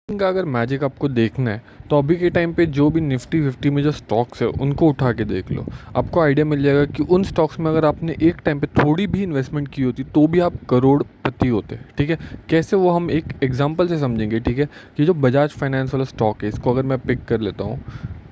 का अगर मैजिक आपको देखना है तो अभी के टाइम पे जो भी निफ्टी 50 में जो स्टॉक्स है उनको उठा के देख लो। आपको आइडिया मिल जाएगा कि उन स्टॉक्स में अगर आपने एक टाइम पे थोड़ी भी इन्वेस्टमेंट की होती तो भी आप करोड़पति होते। ठीक है, कैसे वो हम एक एग्जांपल से समझेंगे। ठीक है, कि जो बजाज फाइनेंस वाला स्टॉक है इसको अगर मैं पिक कर लेता हूँ।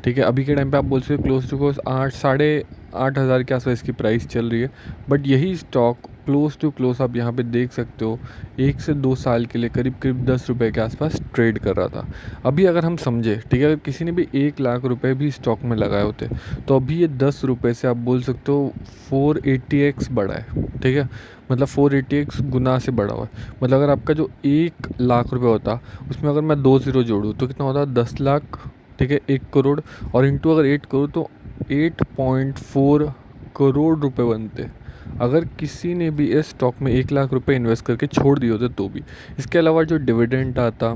ठीक है, अभी के टाइम पे आप बोल सकते हो क्लोज टू क्लोज 8 साढ़े 8 हज़ार के आसपास इसकी प्राइस चल रही है। बट यही स्टॉक क्लोज टू क्लोज आप यहाँ पे देख सकते हो 1 से 2 साल के लिए करीब करीब 10 रुपये के आसपास ट्रेड कर रहा था। अभी अगर हम समझे, ठीक है, अगर किसी ने भी 1 लाख रुपए भी स्टॉक में लगाए होते तो अभी ये 10 रुपये से आप बोल सकते हो 480x बढ़ा है। ठीक है, मतलब 480x गुना से बढ़ा हुआ है। मतलब अगर आपका जो 1 लाख रुपए होता उसमें अगर मैं 2 ज़ीरो जोड़ूँ तो कितना होता 10 लाख। ठीक है, 1 करोड़ और इंटू अगर 8 करोड़ तो 8.4 करोड़ रुपए बनते अगर किसी ने भी इस स्टॉक में 1 लाख रुपए इन्वेस्ट करके छोड़ दिए होते तो भी। इसके अलावा जो डिविडेंड आता,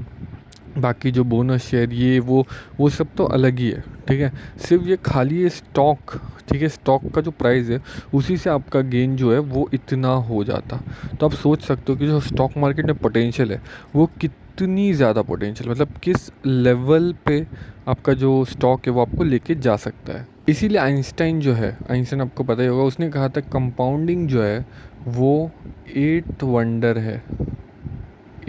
बाकी जो बोनस शेयर ये वो सब तो अलग ही है। ठीक है, सिर्फ ये खाली ये स्टॉक, ठीक है, स्टॉक का जो प्राइस है उसी से आपका गेन जो है वो इतना हो जाता। तो आप सोच सकते हो कि जो स्टॉक मार्केट में पोटेंशियल है वो कितनी ज़्यादा पोटेंशियल, मतलब किस लेवल पे आपका जो स्टॉक है वो आपको लेके जा सकता है। इसीलिए आइंस्टाइन जो है, आइंस्टाइन आपको पता ही होगा, उसने कहा था कंपाउंडिंग जो है वो एट्थ वंडर है,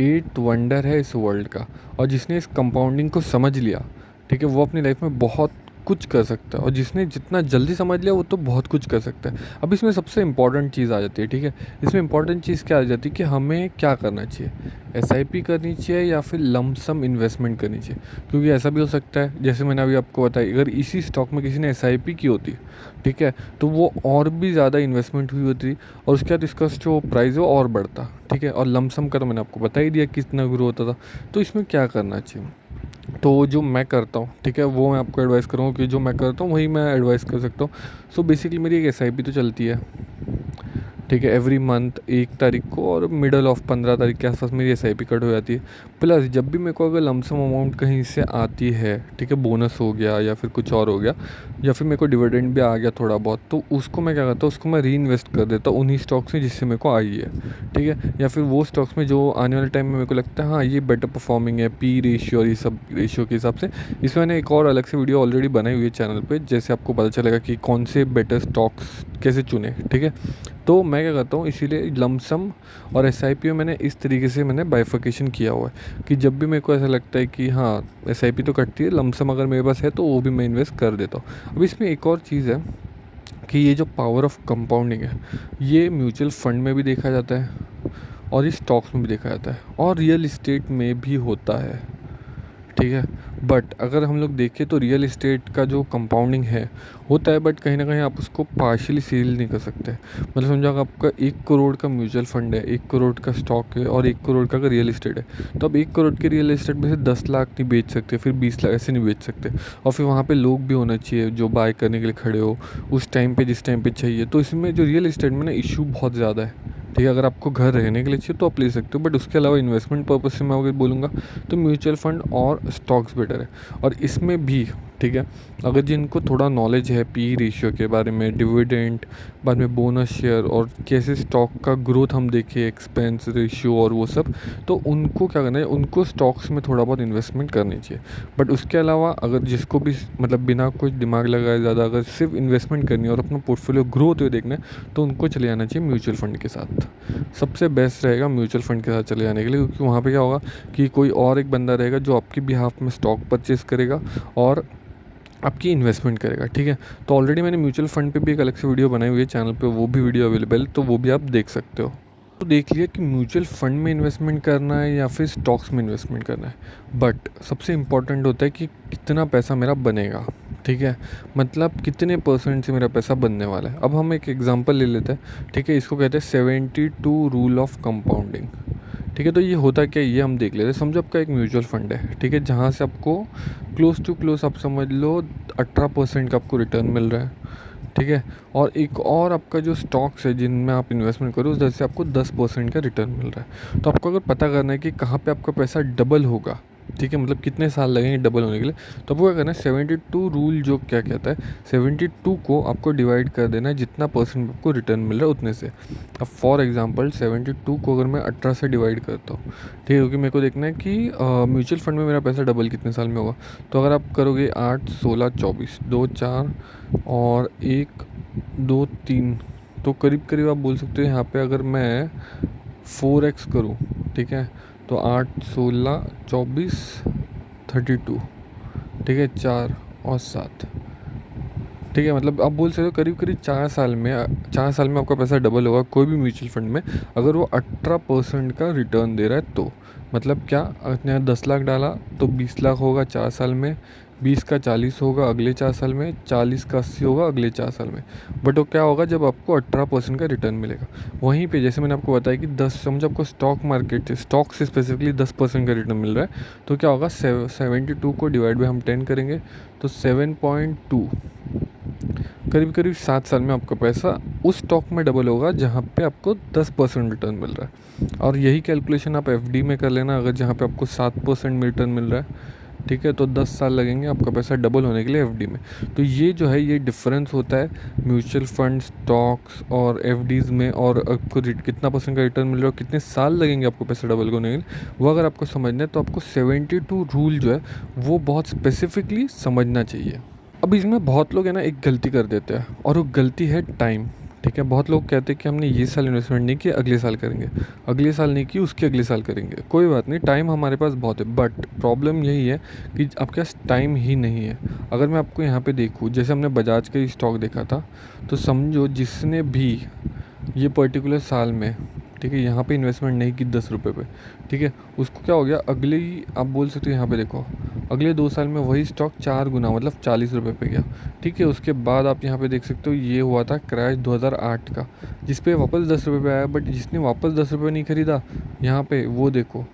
एट्थ वंडर है इस वर्ल्ड का। और जिसने इस कंपाउंडिंग को समझ लिया, ठीक है, वो अपनी लाइफ में बहुत कुछ कर सकता है। और जिसने जितना जल्दी समझ लिया वो तो बहुत कुछ कर सकता है। अब इसमें सबसे इम्पॉर्टेंट चीज़ आ जाती है। ठीक है, इसमें इम्पॉर्टेंट चीज़ क्या आ जाती है कि हमें क्या करना चाहिए, एसआईपी करनी चाहिए या फिर लमसम इन्वेस्टमेंट करनी चाहिए। क्योंकि ऐसा भी हो सकता है, जैसे मैंने अभी आपको बताया, अगर इसी स्टॉक में किसी ने एसआईपी की होती, ठीक है, तो वो और भी ज़्यादा इन्वेस्टमेंट हुई होती और उसके बाद इसका जो प्राइस है वो और बढ़ता। ठीक है, और लमसम का तो मैंने आपको बता ही दिया कितना ग्रो होता था। तो इसमें क्या करना चाहिए, तो जो मैं करता हूँ, ठीक है, वो मैं आपको एडवाइस करूँगा कि जो मैं करता हूँ वही मैं एडवाइस कर सकता हूँ। सो बेसिकली मेरी एक एसआईपी तो चलती है। ठीक है, एवरी मंथ 1 तारीख को और मिडल ऑफ 15 तारीख के आसपास मेरी एसआईपी कट हो जाती है। प्लस जब भी मेरे को अगर लमसम अमाउंट कहीं से आती है, ठीक है, बोनस हो गया या फिर कुछ और हो गया या फिर मेरे को डिविडेंड भी आ गया थोड़ा बहुत, तो उसको मैं क्या करता हूँ, उसको मैं री इन्वेस्ट कर देता हूँ उन्हीं स्टॉक्स में जिससे मेरे को आई है। ठीक है, या फिर वो स्टॉक्स में जो आने वाले टाइम में मेरे को लगता है हाँ ये बेटर परफॉर्मिंग है, पी रेशियो और ये सब रेशियो के हिसाब से। इसमें मैंने एक और अलग से वीडियो ऑलरेडी बनाई हुई है चैनल पे, जैसे आपको पता चलेगा कि कौन से बेटर स्टॉक्स कैसे चुने। ठीक है, तो मैं क्या करता हूँ, इसीलिए लमसम और एसआईपी में मैंने इस तरीके से मैंने बाइफर्केशन किया हुआ है कि जब भी मेरे को ऐसा लगता है कि हाँ एसआईपी तो कटती है, लमसम अगर मेरे पास है तो वो भी मैं इन्वेस्ट कर देता हूँ। अब इसमें एक और चीज़ है कि ये जो पावर ऑफ कंपाउंडिंग है ये म्यूचुअल फंड में भी देखा जाता है और ये स्टॉक्स में भी देखा जाता है और रियल इस्टेट में भी होता है। ठीक है, बट अगर हम लोग देखें तो रियल इस्टेट का जो कंपाउंडिंग है होता है, बट कहीं ना कहीं आप उसको पार्शियली सेल नहीं कर सकते। मतलब समझो अगर आपका 1 करोड़ का म्यूचुअल फंड है, 1 करोड़ का स्टॉक है और 1 करोड़ का अगर रियल इस्टेट है, तो आप 1 करोड़ के रियल इस्टेट में से 10 लाख नहीं बेच सकते, फिर 20 लाख ऐसे नहीं बेच सकते। और फिर वहाँ पे लोग भी होना चाहिए जो बाय करने के लिए खड़े हो उस टाइम पे जिस टाइम पे चाहिए। तो इसमें जो रियल इस्टेट में ना इशू बहुत ज़्यादा है। ठीक है, अगर आपको घर रहने के लिए चाहिए तो आप ले सकते हो, बट उसके अलावा इन्वेस्टमेंट पर्पज से मैं अगर बोलूँगा तो म्यूचुअल फंड और स्टॉक्स बेटर है। और इसमें भी, ठीक है, अगर जिनको थोड़ा नॉलेज है पी रेशियो के बारे में, डिविडेंड, बाद में बोनस शेयर और कैसे स्टॉक का ग्रोथ हम देखें, एक्सपेंस रेशियो और वो सब, तो उनको क्या करना है, उनको स्टॉक्स में थोड़ा बहुत इन्वेस्टमेंट करनी चाहिए। बट उसके अलावा अगर जिसको भी मतलब बिना कुछ दिमाग लगाए ज़्यादा अगर सिर्फ इन्वेस्टमेंट करनी है और अपना पोर्टफोलियो ग्रो होते हुए देखना है तो उनको चले जाना चाहिए म्यूचुअल फंड के साथ। सबसे बेस्ट रहेगा म्यूचुअल फंड के साथ चले जाने के लिए, क्योंकि वहाँ पे क्या होगा कि कोई और एक बंदा रहेगा जो आपकी बिहाफ में स्टॉक परचेज़ करेगा और आपकी इन्वेस्टमेंट करेगा। ठीक है, तो ऑलरेडी मैंने म्यूचुअल फंड पे भी एक अलग से वीडियो बनाई हुई है चैनल पे, वो भी वीडियो अवेलेबल, तो वो भी आप देख सकते हो। तो देख लिया कि म्यूचुअल फंड में इन्वेस्टमेंट करना है या फिर स्टॉक्स में इन्वेस्टमेंट करना है, बट सबसे इम्पॉर्टेंट होता है कि कितना पैसा मेरा बनेगा। ठीक है, मतलब कितने परसेंट से मेरा पैसा बनने वाला है। अब हम एक एग्जांपल ले लेते हैं। ठीक है, इसको कहते हैं 72 रूल ऑफ कंपाउंडिंग। ठीक है, तो ये होता क्या, ये हम देख लेते हैं। समझो आपका एक म्यूचुअल फंड है, ठीक है, जहाँ से आपको क्लोज टू क्लोज आप समझ लो 18% का आपको रिटर्न मिल रहा है। ठीक है, और एक और आपका जो स्टॉक्स है जिनमें आप इन्वेस्टमेंट करो उधर से आपको 10% का रिटर्न मिल रहा है। तो आपको अगर पता करना है कि कहाँ पे आपका पैसा डबल होगा, ठीक है, मतलब कितने साल लगेंगे डबल होने के लिए। तो आपको क्या करना है, 72 रूल जो क्या कहता है, 72 को आपको डिवाइड कर देना है जितना परसेंट आपको रिटर्न मिल रहा है उतने से। अब फॉर एग्जांपल 72 को अगर मैं 18 से डिवाइड करता हूँ, ठीक है, क्योंकि मेरे को देखना है कि म्यूचुअल फंड में मेरा पैसा डबल कितने साल में होगा। तो अगर आप करोगे 8, 16, 24, 2, 4 और 1, 2, 3, तो करीब करीब आप बोल सकते हो यहाँ पे अगर मैं 4x करूँ, ठीक है, तो 8, 16, 24, 32, ठीक है, 4 और 7, ठीक है, मतलब आप बोल सकते हो करीब करीब 4 साल में आपका पैसा डबल होगा कोई भी म्यूचुअल फंड में, अगर वो 18% का रिटर्न दे रहा है तो। मतलब क्या, आपने 10 लाख डाला तो 20 लाख होगा 4 साल में, 20 का 40 होगा अगले 4 साल में, 40 का 80 होगा अगले 4 साल में। बट वो क्या होगा जब आपको 18% का रिटर्न मिलेगा। वहीं पे जैसे मैंने आपको बताया कि 10 समझो आपको स्टॉक मार्केट से, स्टॉक से स्पेसिफिकली 10% का रिटर्न मिल रहा है, तो क्या होगा 72 को डिवाइड बाई हम 10 करेंगे तो 7.2, करीब करीब 7 साल में आपका पैसा उस स्टॉक में डबल होगा जहाँ पे आपको 10% रिटर्न मिल रहा है। और यही कैलकुलेशन आप एफडी में कर लेना, अगर जहाँ पे आपको 7% रिटर्न मिल रहा है, ठीक है, तो 10 साल लगेंगे आपका पैसा डबल होने के लिए एफडी में। तो ये जो है ये डिफरेंस होता है म्यूचुअल फंड, स्टॉक्स और एफडीज़ में, और आपको कितना परसेंट का रिटर्न मिल रहा है और कितने साल लगेंगे आपको पैसा डबल होने के लिए, वो अगर आपको समझना है तो आपको 72 रूल जो है वो बहुत स्पेसिफिकली समझना चाहिए। अब इसमें बहुत लोग है ना एक गलती कर देते हैं, और वो गलती है टाइम। ठीक है, बहुत लोग कहते हैं कि हमने ये साल इन्वेस्टमेंट नहीं किया अगले साल करेंगे, अगले साल नहीं की उसके अगले साल करेंगे। कोई बात नहीं, टाइम हमारे पास बहुत है, बट प्रॉब्लम यही है कि आपके पास टाइम ही नहीं है। अगर मैं आपको यहाँ पे देखूँ, जैसे हमने बजाज का ही स्टॉक देखा था, तो समझो जिसने भी ये पर्टिकुलर साल में, ठीक है, यहाँ पे इन्वेस्टमेंट नहीं की 10 रुपये पे, ठीक है, उसको क्या हो गया, अगले ही आप बोल सकते हो यहाँ पे देखो, अगले 2 साल में वही स्टॉक 4 गुना मतलब 40 रुपये पे गया। ठीक है, उसके बाद आप यहाँ पे देख सकते हो ये हुआ था क्रैश 2008 का, जिस पे वापस 10 रुपये पे आया, बट जिसने वापस 10 रुपये नहीं खरीदा यहाँ पे, वो देखो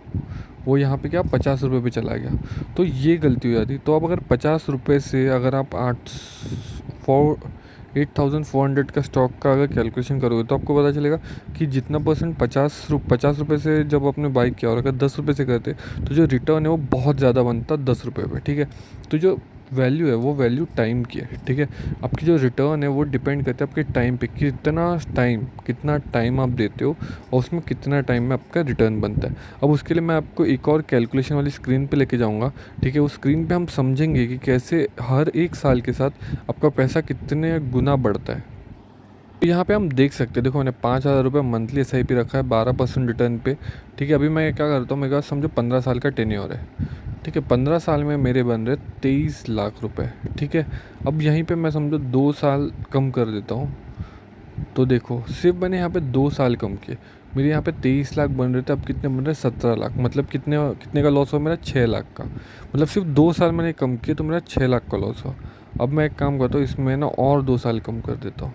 वो यहाँ पे क्या 50 रुपये पे चला गया। तो ये गलती हो जाती। तो अब अगर 50 रुपये से अगर आप 8,400 का स्टॉक का अगर कैलकुलेशन करोगे तो आपको पता चलेगा कि जितना परसेंट 50 रुपये से जब आपने बाई किया और अगर 10 रुपये से करते तो जो रिटर्न है वो बहुत ज़्यादा बनता 10 रुपये पे। ठीक है, तो जो वैल्यू है वो वैल्यू टाइम की है। ठीक है, आपकी जो रिटर्न है वो डिपेंड करता है आपके टाइम पे, कितना टाइम आप देते हो और उसमें कितना टाइम में आपका रिटर्न बनता है। अब उसके लिए मैं आपको एक और कैलकुलेशन वाली स्क्रीन पे लेके जाऊंगा। ठीक है, उस स्क्रीन पे हम समझेंगे कि कैसे हर एक साल के साथ आपका पैसा कितने गुना बढ़ता है। तो यहाँ पे हम देख सकते हैं, देखो मैंने 5,000 रुपये मंथली SIP रखा है 12% रिटर्न पे। ठीक है, अभी मैं क्या करता हूँ, मेरे पास समझो 15 साल का टेन्योर है। ठीक है, 15 साल में मेरे बन रहे 23 लाख रुपए। ठीक है, अब यहीं पे मैं समझो 2 साल कम कर देता हूँ, तो देखो सिर्फ मैंने यहाँ पे 2 साल कम किए, मेरे यहाँ पे 23 लाख बन रहे थे, अब कितने बन रहे 17 लाख। मतलब कितने का लॉस हुआ मेरा, 6 लाख का। मतलब सिर्फ 2 साल मैंने कम किए तो मेरा 6 लाख का लॉस हुआ। अब मैं एक काम करता हूँ, इसमें ना और 2 साल कम कर देता हूँ।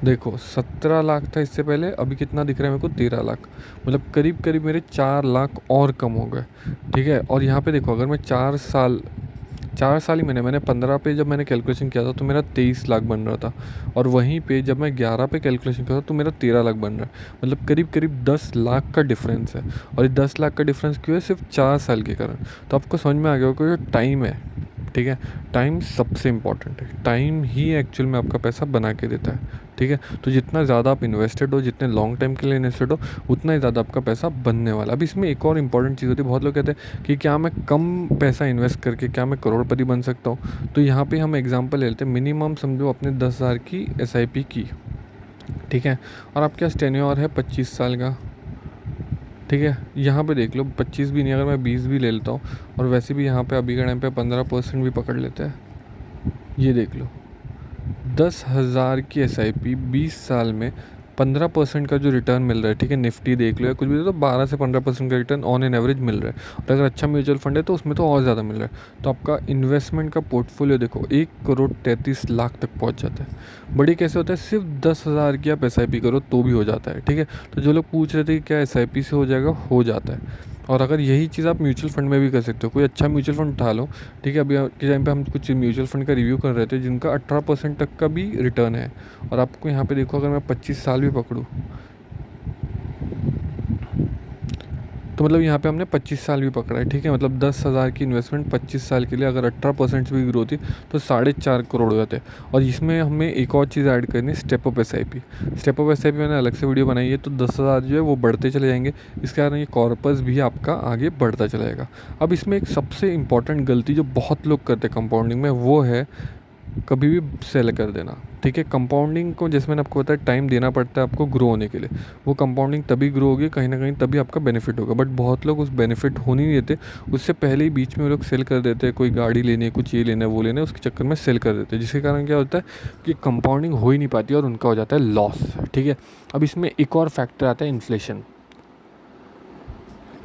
देखो 17 लाख था इससे पहले, अभी कितना दिख रहा है मेरे को, 13 लाख। मतलब करीब करीब मेरे 4 लाख और कम हो गए। ठीक है, और यहाँ पे देखो अगर मैं 4 साल ही मैंने 15 पे जब मैंने कैलकुलेशन किया था तो मेरा 23 लाख बन रहा था, और वहीं पे जब मैं 11 पे कैलकुलेशन किया था तो मेरा 13 लाख बन रहा है। मतलब करीब करीब 10 लाख का डिफरेंस है, और ये 10 लाख का डिफरेंस क्यों है, सिर्फ 4 साल के कारण। तो आपको समझ में आ गया होगा कि जो टाइम है, ठीक है, टाइम सबसे इम्पॉर्टेंट है। टाइम ही एक्चुअल में आपका पैसा बना के देता है। ठीक है, तो जितना ज़्यादा आप इन्वेस्टेड हो, जितने लॉन्ग टाइम के लिए इन्वेस्टेड हो, उतना ही ज़्यादा आपका पैसा बनने वाला। अब इसमें एक और इम्पॉर्टेंट चीज़ होती है, बहुत लोग कहते हैं कि क्या मैं कम पैसा इन्वेस्ट करके क्या मैं करोड़पति बन सकता हूँ। तो यहाँ पे हम एग्जांपल ले लेते हैं, मिनिमम समझो आपने 10,000 की SIP की, ठीक है, और आपके पास टेन्योर है 25 साल का। ठीक है, यहाँ पे देख लो 25 भी नहीं, अगर मैं 20 भी ले लेता हूँ, और वैसे भी यहाँ पे अभी के टाइम पे 15% भी पकड़ लेते हैं, ये देख लो 10,000 की SIP 20 साल में 15% का जो रिटर्न मिल रहा है। ठीक है, निफ्टी देख लो या कुछ भी, तो 12 से 15% का रिटर्न ऑन एन एवरेज मिल रहा है, और अगर अच्छा म्यूचुअल फंड है तो उसमें तो और ज़्यादा मिल रहा है। तो आपका इन्वेस्टमेंट का पोर्टफोलियो देखो 1,33,00,000 तक पहुंच जाता है। बड़ी कैसे होता है, सिर्फ 10,000 की आप SIP करो तो भी हो जाता है। ठीक है, तो जो लोग पूछ रहे थे कि क्या SIP से हो जाएगा, हो जाता है। और अगर यही चीज़ आप म्यूचुअल फंड में भी कर सकते हो, कोई अच्छा म्यूचुअल फंड उठा लो। ठीक है, अभी के टाइम पे हम कुछ म्यूचुअल फंड का रिव्यू कर रहे थे जिनका 18% तक का भी रिटर्न है। और आपको यहाँ पे देखो, अगर मैं 25 साल भी पकड़ूँ, तो मतलब यहाँ पे हमने 25 साल भी पकड़ा है, ठीक है। मतलब 10,000 की इन्वेस्टमेंट 25 साल के लिए, अगर 18% भी ग्रोथ थी तो 4.5 करोड़ हो जाते हैं। और इसमें हमें एक और चीज़ ऐड करनी है, step up SIP। Step up SIP मैंने अलग से वीडियो बनाई है, तो 10,000 जो है वो बढ़ते चले जाएंगे, इसके कारण ये कॉर्पस भी आपका आगे बढ़ता चला जाएगा। अब इसमें एक सबसे इंपॉर्टेंट गलती जो बहुत लोग करते हैं कंपाउंडिंग में, वो है कभी भी सेल कर देना, ठीक है। कंपाउंडिंग को जैसे मैंने आपको बताया टाइम देना पड़ता है आपको ग्रो होने के लिए। वो कंपाउंडिंग तभी ग्रो होगी कहीं ना कहीं, तभी आपका बेनिफिट होगा। बट बहुत लोग उस बेनिफिट होने नहीं देते, उससे पहले ही बीच में वो लोग सेल कर देते हैं। कोई गाड़ी लेनी है, कुछ ये लेना है, वो लेना है, उसके चक्कर में सेल कर देते हैं, जिसके कारण क्या होता है कि कंपाउंडिंग हो ही नहीं पाती और उनका हो जाता है लॉस, ठीक है। अब इसमें एक और फैक्टर आता है इन्फ्लेशन।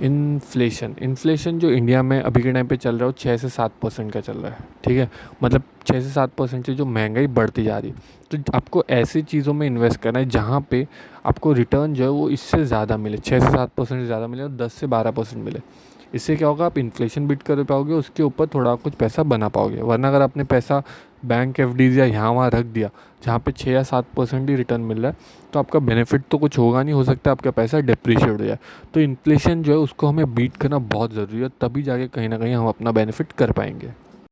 इन्फ्लेशन जो इंडिया में अभी के टाइम पे चल रहा है वो 6 से 7% का चल रहा है, ठीक है। मतलब 6 से 7% से जो महंगाई बढ़ती जा रही है, तो आपको ऐसी चीज़ों में इन्वेस्ट करना है जहाँ पे आपको रिटर्न जो है वो इससे ज़्यादा मिले, 6 से 7% से ज़्यादा मिले और 10 से 12% मिले। इससे क्या होगा, आप इन्फ्लेशन बीट कर पाओगे, उसके ऊपर थोड़ा कुछ पैसा बना पाओगे। वरना अगर आपने पैसा बैंक FDs या यहाँ वहाँ रख दिया जहाँ पे 6 या 7% ही रिटर्न मिल रहा है, तो आपका बेनिफिट तो कुछ होगा नहीं, हो सकता है आपका पैसा डिप्रिशिएट हो जाए। तो इन्फ्लेशन जो है उसको हमें बीट करना बहुत ज़रूरी है, तभी जाके कहीं ना कहीं हम अपना बेनिफिट कर पाएंगे।